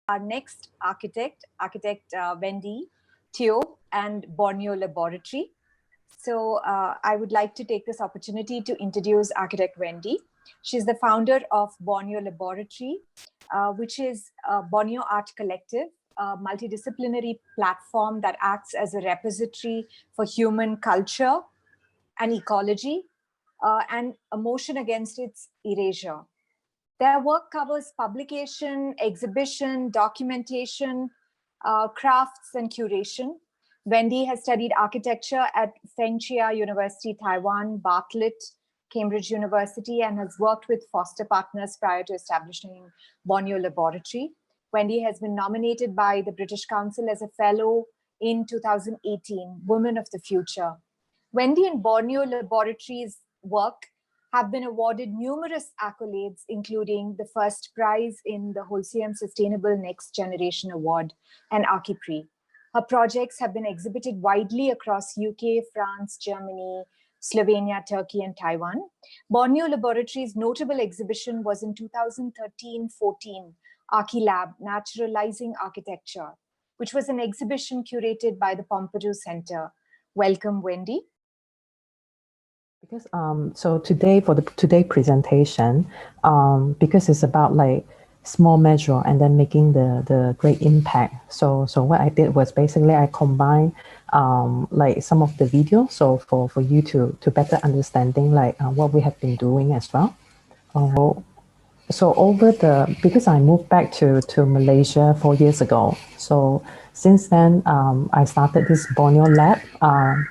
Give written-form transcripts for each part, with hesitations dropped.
Our next architect, Wendy Teo and Borneo Laboratory. So I would like to take this opportunity to introduce architect Wendy. She's the founder of Borneo Laboratory, which is a Borneo Art Collective, a multidisciplinary platform that acts as a repository for human culture and ecology, and a motion against its erasure. Their work covers publication, exhibition, documentation, crafts, and curation. Wendy has studied architecture at Feng Chia University, Taiwan, Bartlett, Cambridge University, and has worked with foster partners prior to establishing Borneo Laboratory. Wendy has been nominated by the British Council as a fellow in 2018, Women of the Future. Wendy and Borneo Laboratory's work have been awarded numerous accolades, including the first prize in the Holcim Sustainable Next Generation Award and Archiprix. Her projects have been exhibited widely across UK, France, Germany, Slovenia, Turkey, and Taiwan. Borneo Laboratory's notable exhibition was in 2013-14, Archilab Naturalising Architecture, which was an exhibition curated by the Pompidou Center. Welcome, Wendy. Because so today, for the today presentation, because it's about like small measure and then making the great impact. So what I did was basically I combined like some of the video, so for you to better understanding like what we have been doing as well. So because I moved back to Malaysia 4 years ago, so since then I started this Borneo Lab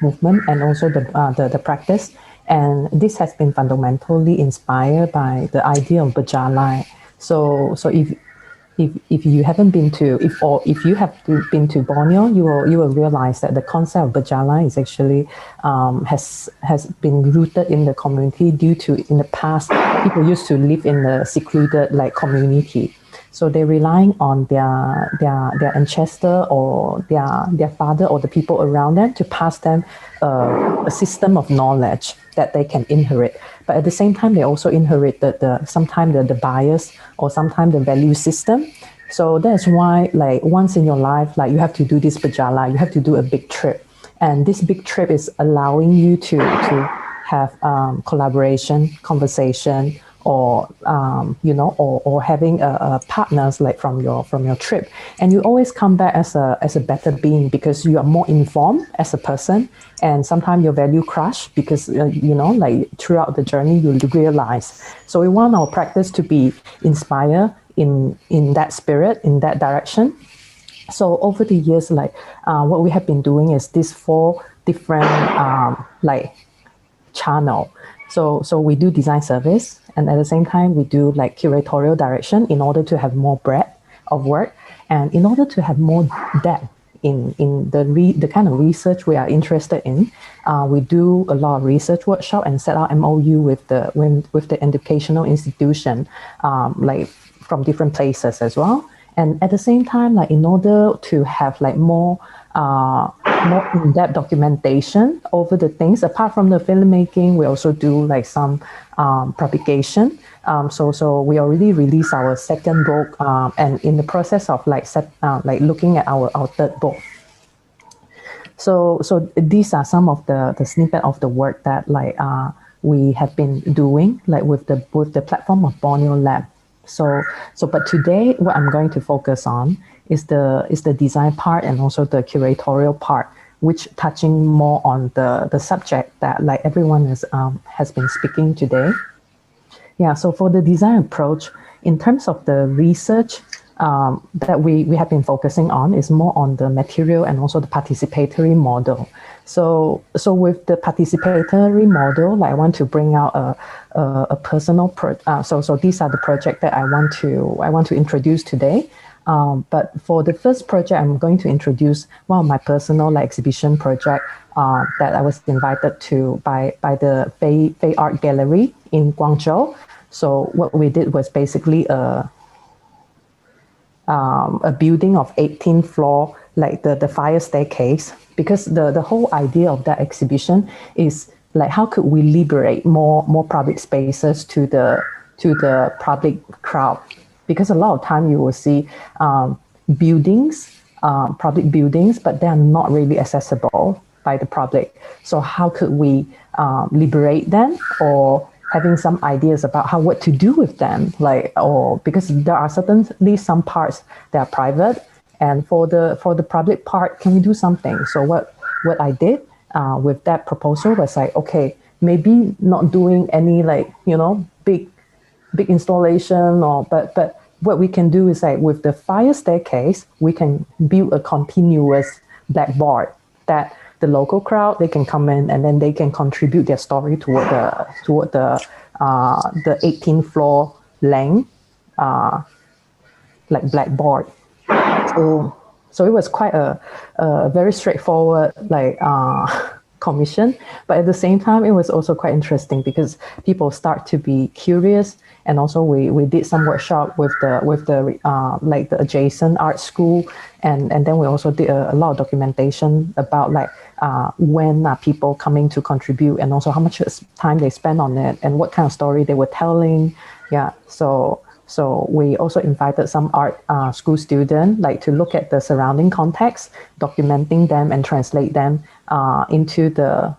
movement and also the practice. And this has been fundamentally inspired by the idea of berjalai. So if you haven't been to, if you have been to Borneo, you will realize that the concept of berjalai is actually has been rooted in the community due to in the past people used to live in a secluded like community. So they're relying on their ancestor or their father or the people around them to pass them a system of knowledge that they can inherit. But at the same time, they also inherit sometimes the bias or sometimes the value system. So that's why like once in your life, like you have to do this berjala, you have to do a big trip. And this big trip is allowing you to have collaboration, conversation, or you know, or having partners like from your trip, and you always come back as a better being because you are more informed as a person, and sometimes your value crush because you know, like throughout the journey you realize. So we want our practice to be inspired in that spirit, in that direction. So over the years, like what we have been doing is these 4 different like channel. So we do design service, and at the same time we do like curatorial direction in order to have more breadth of work, and in order to have more depth in the kind of research we are interested in. We do a lot of research workshop and set out MOU with the educational institution, like from different places as well. And at the same time, like in order to have like more in-depth documentation over the things, apart from the filmmaking, we also do like some propagation. So we already released our 2nd book, and in the process of like looking at our 3rd book. So these are some of the snippet of the work that like we have been doing like with the platform of Borneo Lab. But today what I'm going to focus on is the design part and also the curatorial part, which touching more on the subject that like everyone has been speaking today. Yeah, so for the design approach, in terms of the research that we have been focusing on is more on the material and also the participatory model. So with the participatory model, like I want to bring out a personal so these are the projects that I want to introduce today. But for the first project, I'm going to introduce one of my personal like exhibition project that I was invited to by the Fei Art Gallery in Guangzhou. So what we did was basically a building of 18 floor like the fire staircase, because the whole idea of that exhibition is like how could we liberate more public spaces to the public crowd, because a lot of time you will see buildings, public buildings, but they are not really accessible by the public. So how could we liberate them, or having some ideas about what to do with them, like, or because there are certainly some parts that are private, and for the public part, can we do something? So what I did with that proposal was like, okay, maybe not doing any like, you know, big installation, or but what we can do is like with the fire staircase, we can build a continuous blackboard that the local crowd, they can come in and then they can contribute their story toward the 18th floor length like blackboard. So it was quite a very straightforward like commission, but at the same time it was also quite interesting because people start to be curious, and also we did some workshop with the like the adjacent art school, and then we also did a lot of documentation about like when are people coming to contribute, and also how much time they spend on it and what kind of story they were telling. Yeah, so we also invited some art school students like to look at the surrounding context, documenting them and translate them into the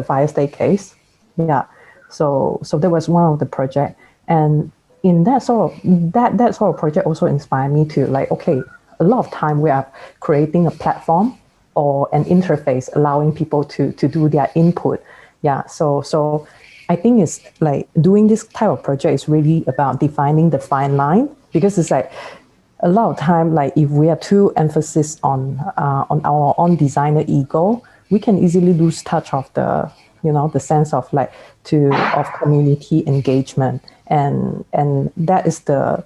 fire staircase. Yeah, so that was one of the project, and in that sort of project also inspired me to like, okay, a lot of time we are creating a platform or an interface allowing people to do their input. Yeah, so I think it's like doing this type of project is really about defining the fine line, because it's like a lot of time, like if we are too emphasis on our own designer ego, we can easily lose touch of the, you know, the sense of like of community engagement, and that is the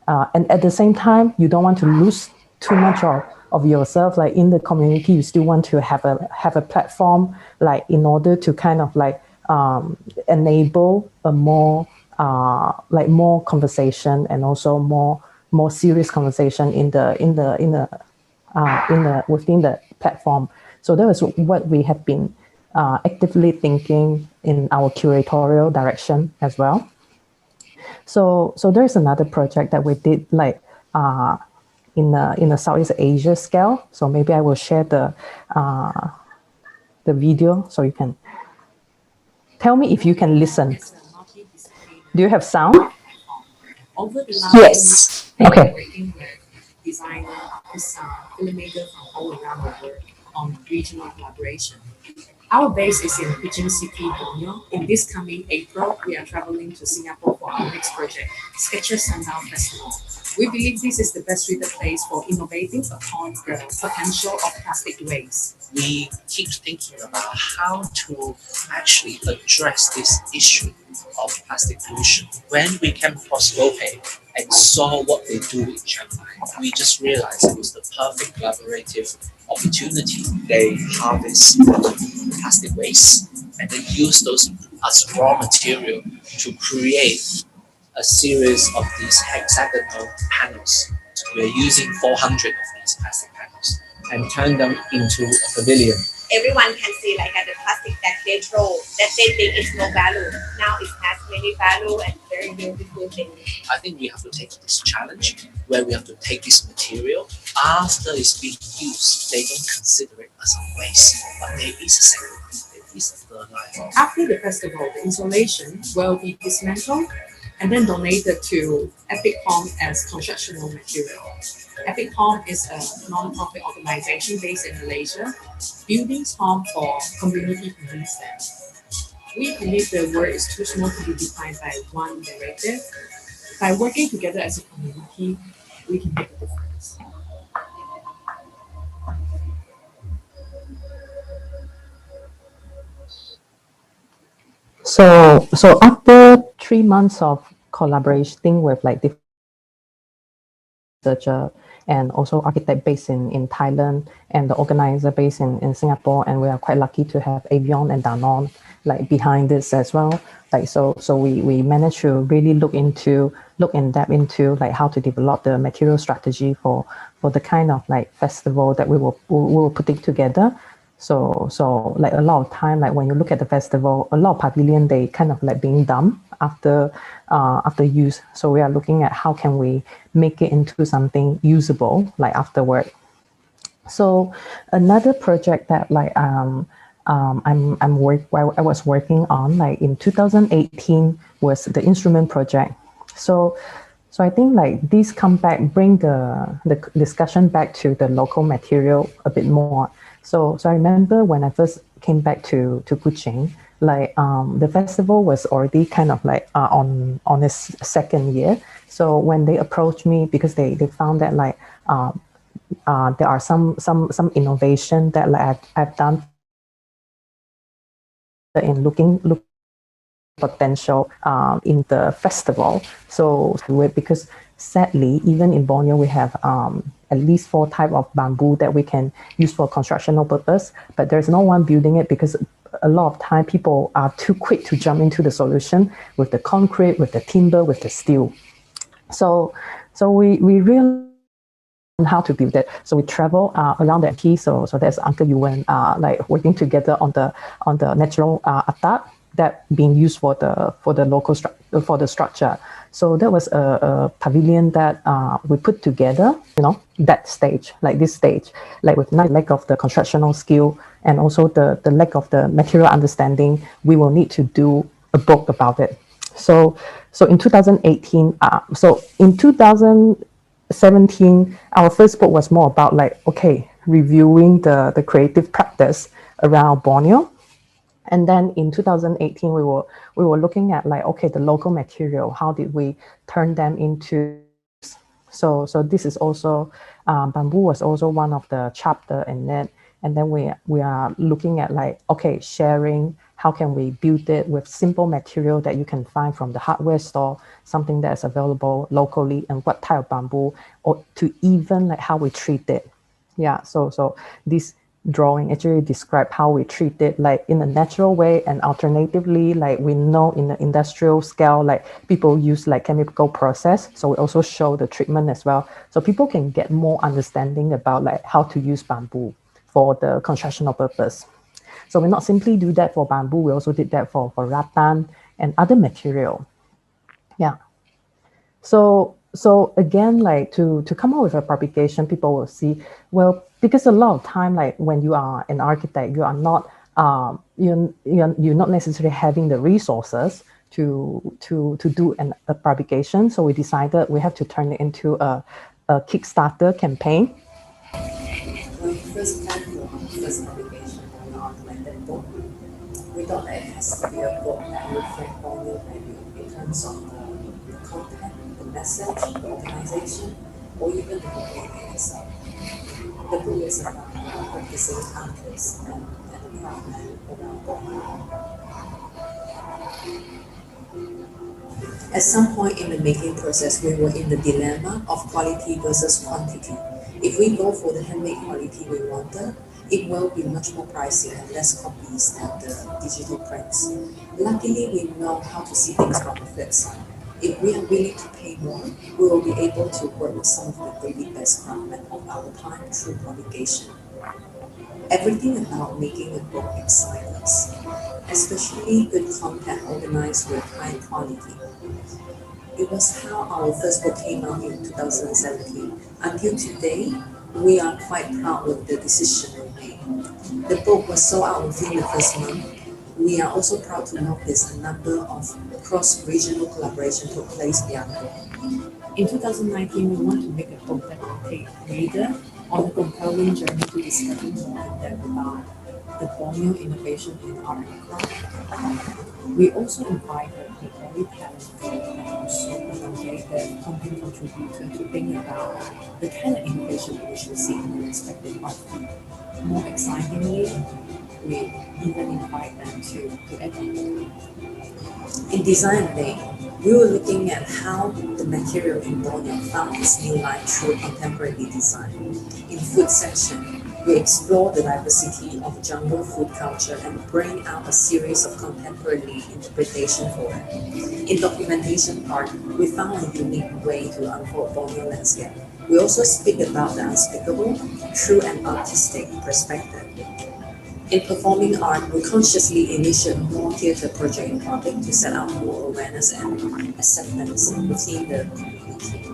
and at the same time you don't want to lose too much of yourself, like in the community. You still want to have a platform, like in order to kind of like enable a more like more conversation, and also more serious conversation within the platform. So that was what we have been actively thinking in our curatorial direction as well. So there's another project that we did like in a Southeast Asia scale. So maybe I will share the video so you can tell me if you can listen. Do you have sound? Yes. Okay. Working with designer, artists, filmmaker from all around the world on regional collaboration. Our base is in Pigeon City, Borneo. In this coming April, we are traveling to Singapore for our next project, Sketches Sundown Festival. We believe this is the best suited place for innovating upon the potential of plastic waste. We keep thinking about how to actually address this issue of plastic pollution. When we came across Lopay and saw what they do in Shanghai, we just realized it was the perfect collaborative opportunity. They harvest plastic waste and then use those as raw material to create a series of these hexagonal panels. We're using 400 of these plastic panels and turn them into a pavilion. Everyone can see like the plastic that they throw, that they think is no value. Now it has many value and very beautiful things. I think we have to take this challenge where we have to take this material after it's being used. They don't consider it as a waste, but there is a second life, there is a third life. After the festival, the installation will be dismantled and then donated to Epic Palm as constructional material. Epic Palm is a non-profit organization based in Malaysia, building home for community convenience. We believe the world is too small to be defined by one directive. By working together as a community, we can make a difference. So after 3 months of collaborating with like different researchers and also architect based in Thailand, and the organizer based in Singapore. And we are quite lucky to have Avion and Danone like behind this as well. Like so we managed to really look in depth into like how to develop the material strategy for the kind of like festival that we were putting together. So like a lot of time, like when you look at the festival, a lot of pavilion, they kind of like being dumped after use. So we are looking at how can we make it into something usable like afterward. So another project that like I was working on like in 2018 was the instrument project. So I think like these bring the discussion back to the local material a bit more. So I remember when I first came back to Kuching, like the festival was already kind of like on its second year. So when they approached me, because they found that like there are some innovation that like I've done in looking potential in the festival. So because sadly, even in Borneo, we have at least 4 types of bamboo that we can use for constructional purpose, but there's no one building it because a lot of time people are too quick to jump into the solution with the concrete, with the timber, with the steel. So we really how to build it. So we travel around the key. So there's Uncle Yuan like working together on the natural atap that being used for the local for the structure. So that was a pavilion that we put together, that stage, like this stage, like with lack of the constructional skill and also the lack of the material understanding, we will need to do a book about it. So in 2018, so in 2017, our first book was more about like, okay, reviewing the creative practice around Borneo. And then in 2018, we were looking at like, okay, the local material, how did we turn them into? So this is also, bamboo was also one of the chapter in it. And then we are looking at like, okay, sharing, how can we build it with simple material that you can find from the hardware store, something that's available locally, and what type of bamboo, or to even like how we treat it. Yeah, so this drawing actually describe how we treat it like in a natural way, and alternatively, like we know in the industrial scale, like people use like chemical process. So we also show the treatment as well. So people can get more understanding about like how to use bamboo for the constructional purpose. So we not simply do that for bamboo, we also did that for rattan and other material. Yeah. So again, like to come up with a publication, people will see, well, because a lot of time, like when you are an architect, you are not, you're not necessarily having the resources to do a publication. So we decided we have to turn it into a Kickstarter campaign. When we first planned for our first publication on our recommended book, we thought that it has to be a book that will reflect Borneo value in terms of the content, the message, the organization, or even the community itself. The book is about practicing artists and the craftsmen around Borneo. At some point in the making process, we were in the dilemma of quality versus quantity. If we go for the handmade quality we wanted, it will be much more pricey and less copies than the digital prints. Luckily, we know how to see things from the flip side. If we are willing to pay more, we will be able to work with some of the really best craftsmen of our time through publication. Everything about making a book excites us, especially good content organized with high quality. It was how our first book came out in 2017. Until today, we are quite proud of the decision we made. The book was sold out within the first month. We are also proud to notice a number of cross-regional collaboration took place beyond the book. In 2019, we want to make a book that will take the reader on a compelling journey to discover more in depth about the Borneo Innovation in Art and Craft. We also invited the very talented so-called content contributor to think about the kind of innovation we should see in the respective art field. More excitingly, we even invite them to add on. In Design Day, we were looking at how the material in Borneo found its new life through contemporary design. In Food section, we explore the diversity of jungle food culture and bring out a series of contemporary interpretation for it. In Documentation part, we found a unique way to unfold Borneo landscape. We also speak about the unspeakable through an artistic perspective. In Performing Art, we consciously initiate more theatre project in public to set out more awareness and acceptance within the community.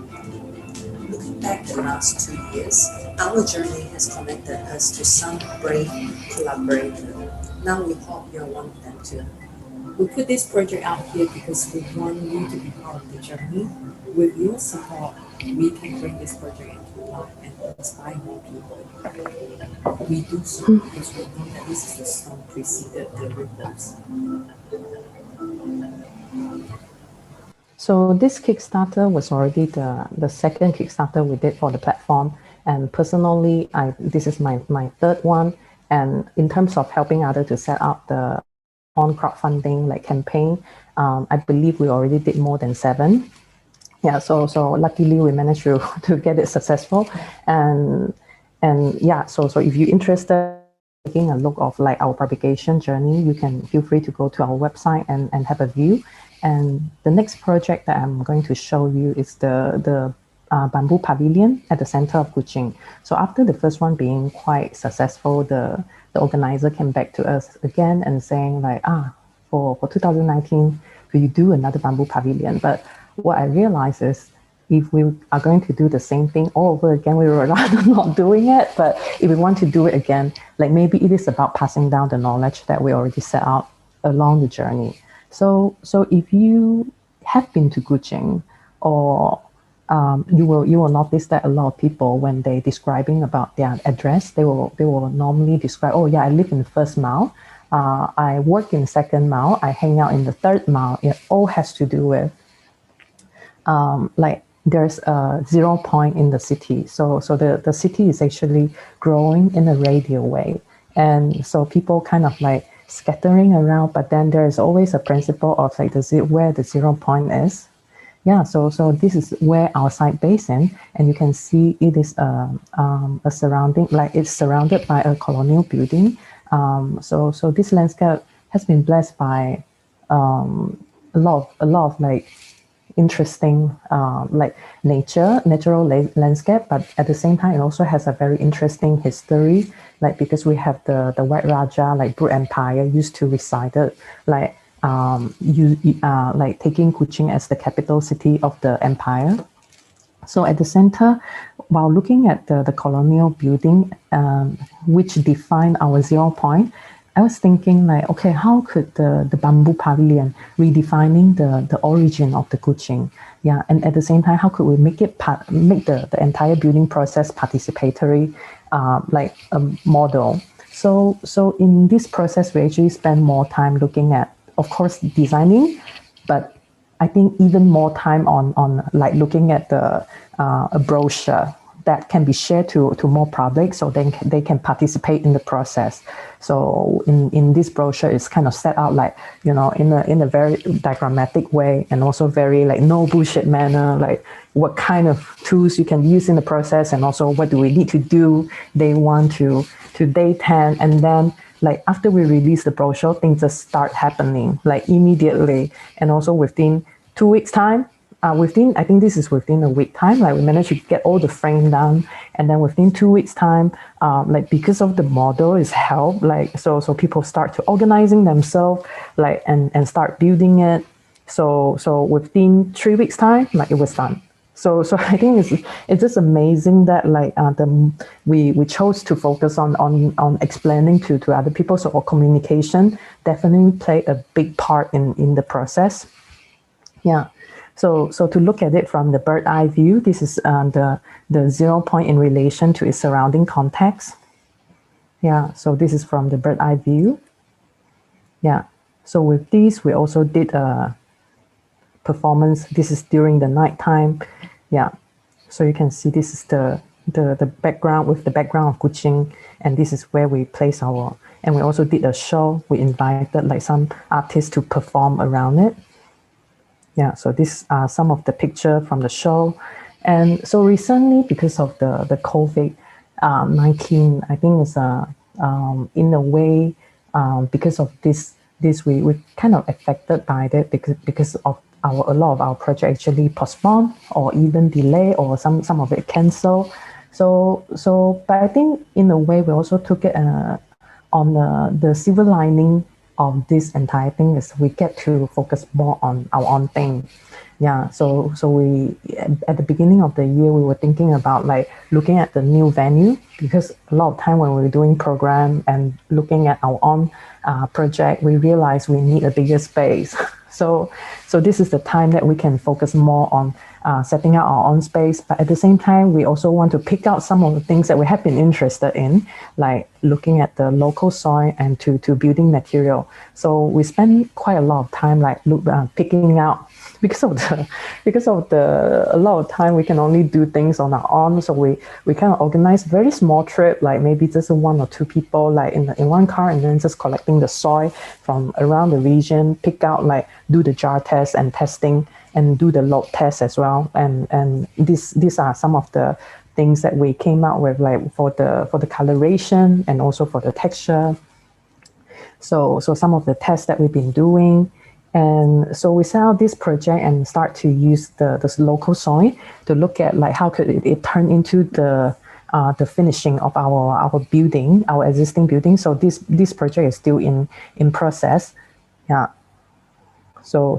Looking back the last 2 years, our journey has connected us to some brave collaborators. Now we hope you're one of them too. We put this project out here because we want you to be part of the journey. With your support, we can bring this project into life and inspire more people. We do so because we know that this is the storm preceded the ripples. So this Kickstarter was already the second Kickstarter we did for the platform. And personally, this is my third one. And in terms of helping others to set up the on crowdfunding like campaign, I believe we already did more than 7. Yeah, so luckily we managed to get it successful. And yeah, so if you're interested in taking a look of like our propagation journey, you can feel free to go to our website and have a view. And the next project that I'm going to show you is the bamboo pavilion at the center of Kuching. So after the first one being quite successful, the organizer came back to us again and saying like, for 2019, could you do another bamboo pavilion? But what I realized is if we are going to do the same thing all over again, we were rather not doing it. But if we want to do it again, like maybe it is about passing down the knowledge that we already set out along the journey. So if you have been to Kuching, or you will notice that a lot of people, when they describing about their address, they will normally describe, oh yeah, I live in the 1st mile, I work in the 2nd mile, I hang out in the 3rd mile. It all has to do with like there's a 0 point in the city. So the city is actually growing in a radial way. And so people kind of like scattering around, but then there is always a principle of like where the 0 point is. Yeah, so this is where our site based in, and you can see it is a surrounding, like it's surrounded by a colonial building. So this landscape has been blessed by a lot of like interesting like natural landscape, but at the same time it also has a very interesting history, like because we have the White Raja, like Brute Empire used to reside like like taking Kuching as the capital city of the empire. So at the center, while looking at the colonial building, which define our 0 point, I was thinking like, okay, how could the bamboo pavilion redefining the origin of the Kuching? Yeah, and at the same time, how could we make the entire building process participatory, like a model? So in this process, we actually spend more time looking at, of course, designing, but I think even more time on like looking at a brochure that can be shared to more public, so they can participate in the process. So in this brochure, it's kind of set out like, you know, in a very diagrammatic way, and also very like no bullshit manner, like what kind of tools you can use in the process, and also what do we need to do day 1 to day 10, and then like after we release the brochure, things just start happening like immediately, and also within 2 weeks time. I think this is within a week time, like we managed to get all the frame done, and then within 2 weeks time, like because of the model is helped, like so people start to organizing themselves, like and start building it. So within 3 weeks time, like it was done. So I think it's just amazing that like we chose to focus on explaining to other people. So our communication definitely played a big part in the process. Yeah. So to look at it from the bird eye view, this is the 0 point in relation to its surrounding context. Yeah, so this is from the bird eye view. Yeah, so with these, we also did a performance. This is during the night time. Yeah, so you can see this is the background with the background of Kuching, and this is where we place our, and we also did a show. We invited like some artists to perform around it. Yeah, so these are some of the picture from the show. And so recently, because of the COVID-19, I think it's in a way, because of this we kind of affected by that because of a lot of our project actually postponed or even delay or some of it canceled. So but I think in a way we also took it on the silver lining of this entire thing is we get to focus more on our own thing. Yeah, so we at the beginning of the year we were thinking about like looking at the new venue, because a lot of time when we were doing program and looking at our own project, we realized we need a bigger space. So this is the time that we can focus more on setting out our own space, but at the same time we also want to pick out some of the things that we have been interested in, like looking at the local soil and to building material. So we spend quite a lot of time like picking out, because of the a lot of time we can only do things on our own. So we kind of organize very small trip, like maybe just 1 or 2 people like in one car, and then just collecting the soil from around the region, pick out like do the jar test and testing and do the load test as well. And these are some of the things that we came out with, like for the coloration and also for the texture. So some of the tests that we've been doing. And so we set out this project and start to use this local soil to look at like how could it turn into the finishing of our building, our existing building. So this project is still in process. Yeah. So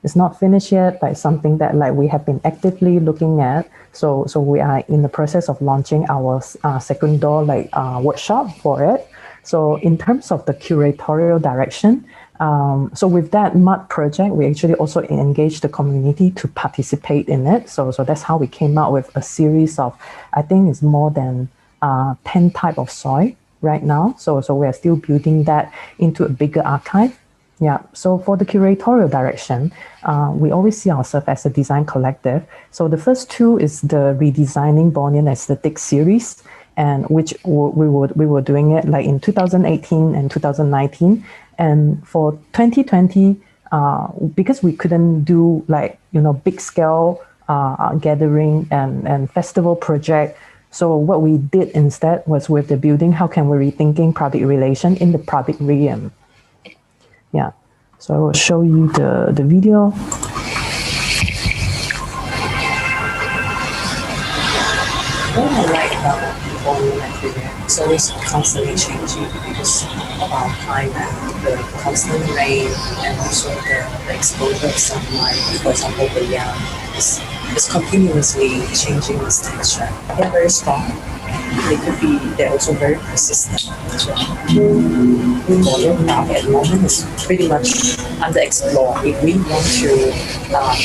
it's not finished yet, but it's something that like we have been actively looking at. So we are in the process of launching our second door like workshop for it. So in terms of the curatorial direction, so with that mud project, we actually also engaged the community to participate in it. So that's how we came out with a series of, I think it's more than 10 type of soil right now. So we are still building that into a bigger archive. Yeah, so for the curatorial direction, we always see ourselves as a design collective. So the first 2 is the Redesigning Bornean Aesthetic series, and which we were doing it like in 2018 and 2019. And for 2020, because we couldn't do like, big scale gathering and festival project, so what we did instead was with the building, how can we rethinking public relation in the public realm? Yeah, so I will show you the video. What I like about Borneo Laboratory, it's always constantly changing because of our climate, the constant rain, and also the exposure of sunlight. For example, the yam is continuously changing its texture. They're very strong. They're also very persistent as well. Borneo now at the moment is pretty much underexplored. If we want to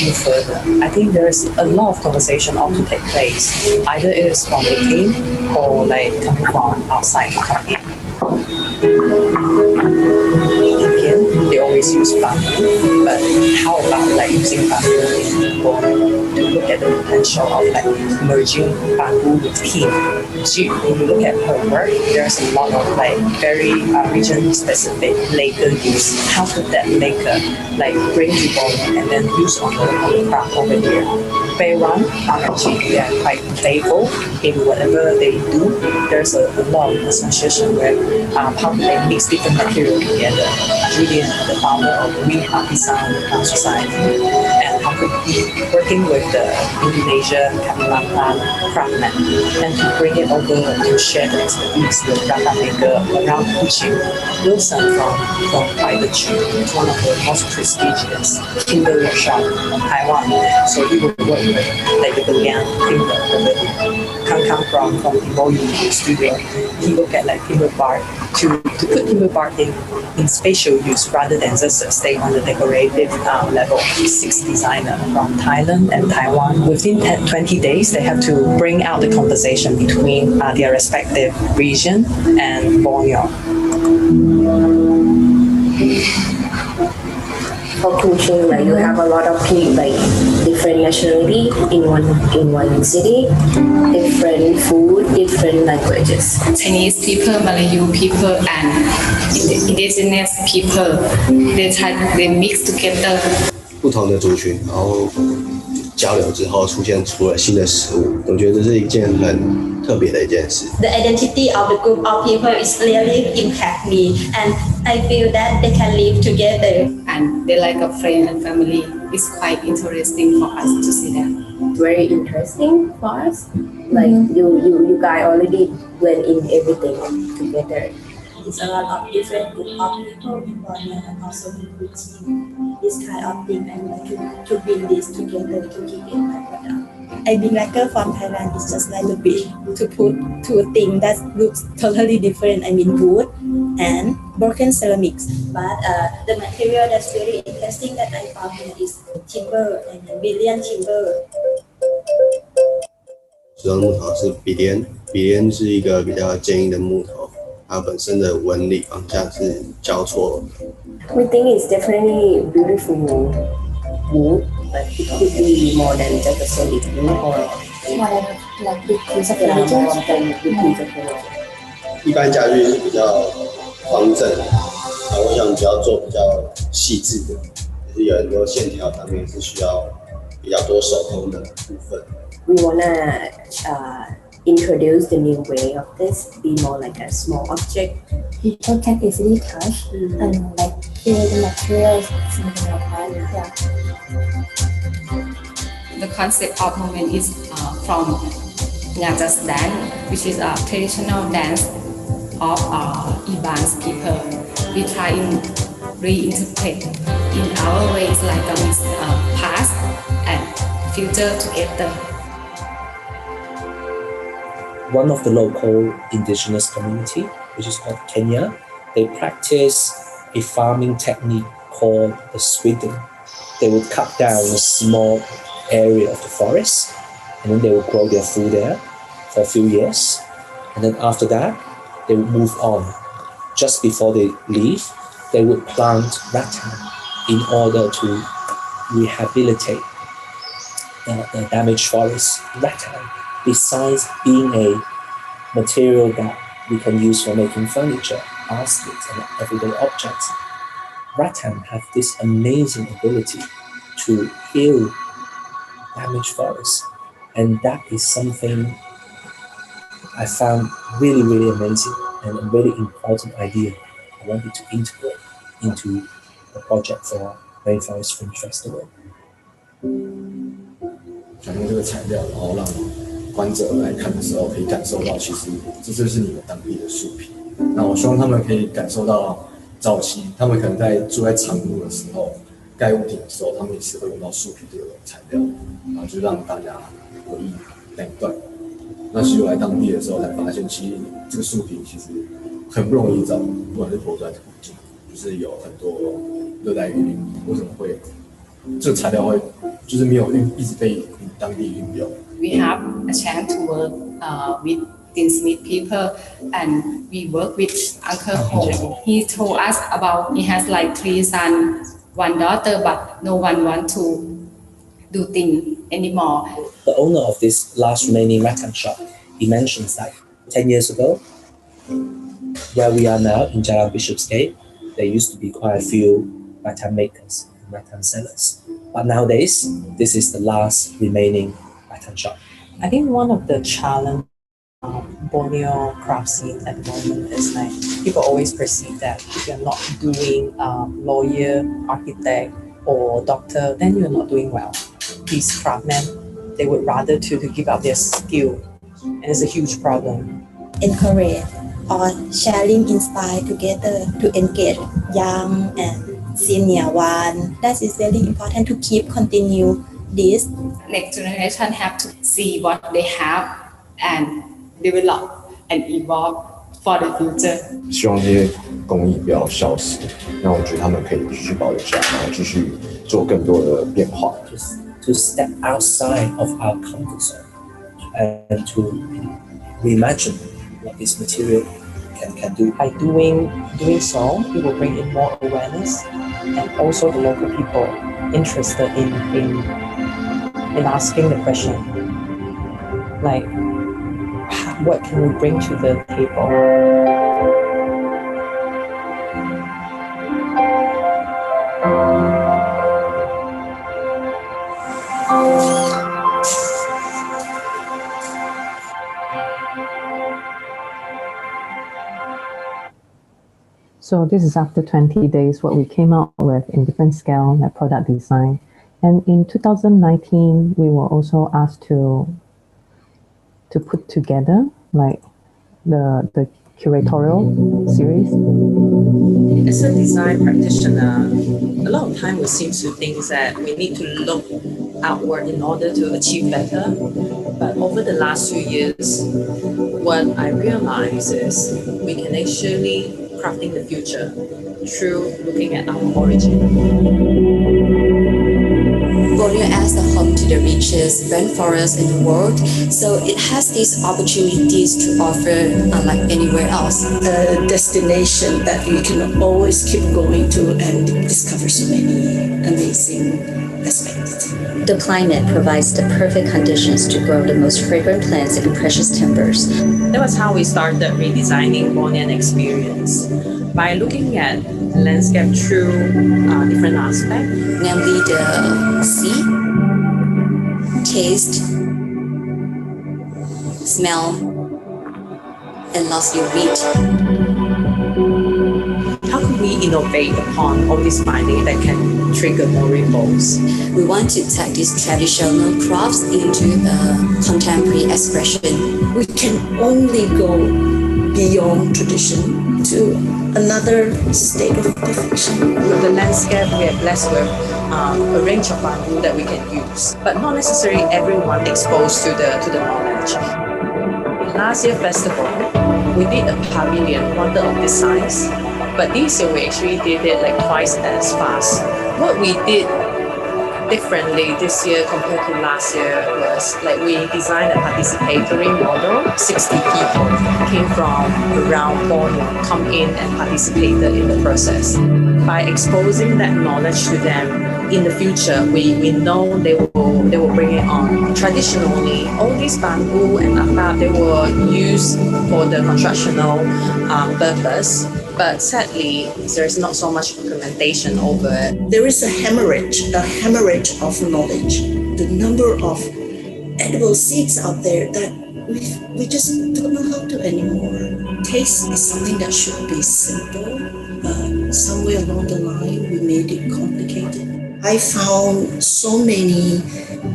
move further, I think there's a lot of conversation ought to take place. Either it is from within or like coming from outside to come in. Again, they always use bamboo, but how about like using bamboo in Borneo to look at the potential of like merging bamboo with tin? So if you look at her work, there's a lot of like very region-specific later use. How could that laker like bring to Borneo and then use on the craft over here? Taiwan, actually, they are quite playful in whatever they do. There's a lot of association where how they mix different materials together. Julian, the founder of the Wind Artisan Society, and how could be working with the Indonesian Kalimantan craftsmen and to bring it over to share the expertise with rata maker around Kuching. Those are from quite the tree. It's one of the most prestigious timber workshop in Taiwan. So he would work with like the Orlean timber over come from the Migayrou studio. He looked at like timber bark to put timber bark in spatial use rather than just stay on the decorative level. 6 designers from Thailand and Taiwan. Within 20 days, they have to bring out the conversation between their respective region and Borneo. For crucial, like you have a lot of people, like different nationality in one city, different food, different languages. Chinese people, Malayu people, and indigenous people, they mix together. 不同的族群，然后交流之后出了新的食物，我觉得这是一件很特别的一件事。The identity of the group of people is really impact me, and I feel that they can live together. And they like a friend and family. It's quite interesting for us to see that. Very interesting for us. Like you guys already blend in everything together. It's a lot of different group of people in Borneo and also in routine. This kind of thing I like to bring this together to keep it my product. I being lacquer from Thailand is just like a bit to put two things that looks totally different. I mean wood and broken ceramics. But the material that's very interesting that I found here is timber and billion timber. 使用的木头是比莲是一个比较坚硬的木头，它本身的纹理方向是交错的。We think it's definitely beautiful wood, but it could be more than just a solid wood or More than like big piece of more furniture. than big piece of furniture. 一般家具是比较方正的，我想只要做比较细致的，就是有很多线条上面是需要比较多手工的部分。We wanna introduce the new way of this, be more like a small object. People can easily touch and like feel the materials, something like that. Yeah. The concept of movement is from Ngajas dance, which is a traditional dance of Iban's people. We try to reinterpret in our ways like a mix past and future together. One of the local indigenous community, which is called Kenya, they practice a farming technique called the swidding. They would cut down a small area of the forest, and then they would grow their food there for a few years. And then after that, they would move on. Just before they leave, they would plant rattan in order to rehabilitate the damaged forest. Rattan, besides being a material that we can use for making furniture, baskets, and everyday objects, rattan have this amazing ability to heal damaged forests. And that is something I found really, really amazing and a really important idea I wanted to integrate into a project for Rainforest Film Festival. 想用这个材料，然后让观者来看的时候，可以感受到，其实这就是你们当地的树皮。那我希望他们可以感受到，早期他们可能在住在长屋的时候，盖屋顶的时候，他们也是会用到树皮这个材料，然后就让大家回忆那一段。那其实我来当地的时候才发现，其实这个树皮其实很不容易找，不管是活在附近，就是有很多热带雨林，为什么会这个材料会就是没有一直被当地运用？ We have a chance to work with Tinsmith people, and we work with Uncle Ho. He told us about he has like 3 sons, 1 daughter, but no one wants to do things anymore. The owner of this last remaining rattan shop, he mentions that 10 years ago, where we are now in Jalan Bishopsgate, there used to be quite a few rattan makers and rattan sellers. But nowadays, this is the last remaining rattan shop. I think one of the challenge Borneo craft scene at the moment is like people always perceive that if you're not doing lawyer, architect, or doctor, then you're not doing well. These craftsmen, they would rather to give up their skill, and it's a huge problem. Encourage or sharing inspire together to engage young and senior one. That is very important to continue this. Next generation have to see what they have and develop and evolve for the future. 希望这些工艺不要消失，那我觉得他们可以继续保留下来，然后继续做更多的变化。To step outside of our comfort zone and to reimagine what this material can do. By doing so, it will bring in more awareness and also the local people interested in asking the question, like, what can we bring to the table? So this is after 20 days what we came out with in different scale, like product design. And in 2019, we were also asked to put together like the curatorial series. As a design practitioner, a lot of time we seem to think that we need to look outward in order to achieve better. But over the last few years, what I realized is we can actually crafting the future through looking at our origin. Borneo as the home to the richest rainforest in the world, so it has these opportunities to offer unlike anywhere else. A destination that we can always keep going to and discover so many amazing aspects. The climate provides the perfect conditions to grow the most fragrant plants and precious timbers. That was how we started redesigning Bornean experience by looking at the landscape through different aspects. Namely the see, taste, smell, and lastly read. How can we innovate upon all these findings that can trigger more ripples? We want to take these traditional crafts into a contemporary expression. We can only go beyond tradition to another state of perfection. With the landscape, we are blessed with a range of bamboo that we can use, but not necessarily everyone exposed to the knowledge. In last year's festival, we did a pavilion, wonder of this size, but this year we actually did it like twice as fast. What we did differently this year compared to last year was like we designed a participatory model. 60 people came from around Borneo, come in and participated in the process. By exposing that knowledge to them, in the future, we know they will bring it on. Traditionally, all these bamboo and akap, they were used for the constructional purpose. But sadly, there's not so much documentation over it. There is a hemorrhage of knowledge. The number of edible seeds out there that we just don't know how to anymore. Taste is something that should be simple, but somewhere along the line we made it complicated. I found so many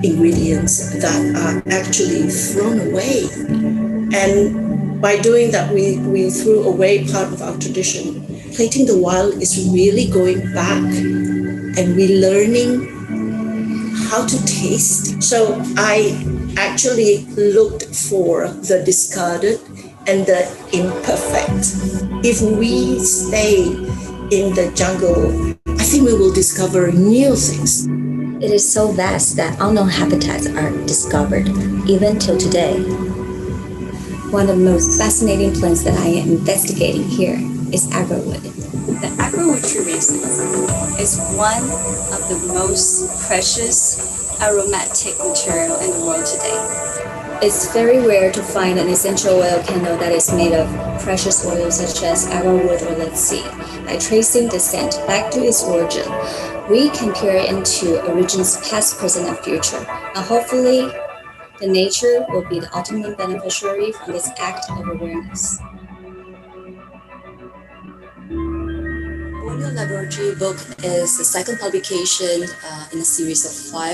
ingredients that are actually thrown away. And by doing that, we threw away part of our tradition. Plating the wild is really going back and relearning how to taste. So I actually looked for the discarded and the imperfect. If we stay in the jungle, I think we will discover new things. It is so vast that unknown habitats are discovered, even till today. One of the most fascinating plants that I am investigating here is agarwood. The agarwood tree is one of the most precious aromatic material in the world today. It's very rare to find an essential oil candle that is made of precious oils such as agarwood or lead seed. By tracing the scent back to its origin, we can peer into a region's past, present, and future. And hopefully, the nature will be the ultimate beneficiary from this act of awareness. Borneo Laboratory book is the second publication in a series of 5.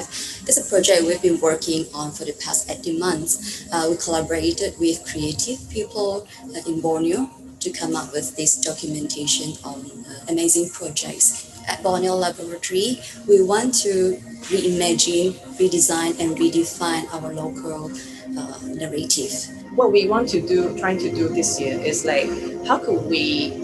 It's a project we've been working on for the past 18 months. We collaborated with creative people in Borneo to come up with this documentation on amazing projects. At Borneo Laboratory, we want to reimagine, redesign, and redefine our local narrative. what we want to do, trying to do this year is like, how could we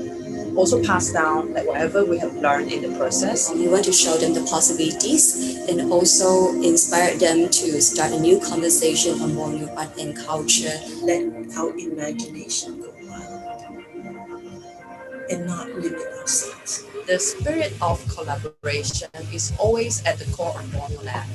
also pass down like whatever we have learned in the process. We want to show them the possibilities and also inspire them to start a new conversation on Borneo art and culture. Let our imagination go on and not limit ourselves. The spirit of collaboration is always at the core of Borneo Lab.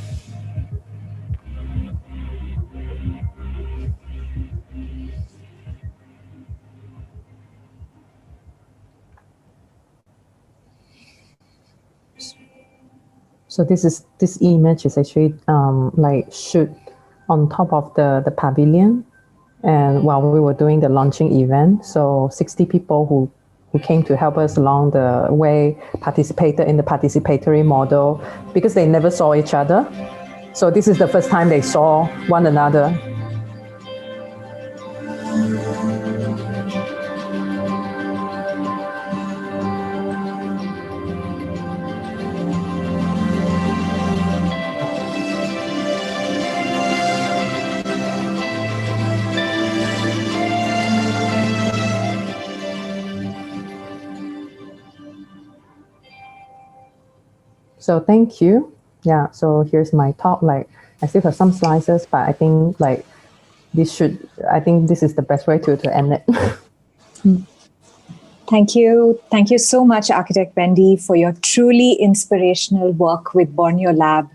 So this image is actually like shoot on top of the pavilion, and while we were doing the launching event, so 60 people who came to help us along the way participated in the participatory model because they never saw each other. So this is the first time they saw one another. So thank you. Yeah, so here's my talk. Like, I still have some slices, but I think like this is the best way to end it. Thank you. Thank you so much, Architect Wendy, for your truly inspirational work with Borneo Lab.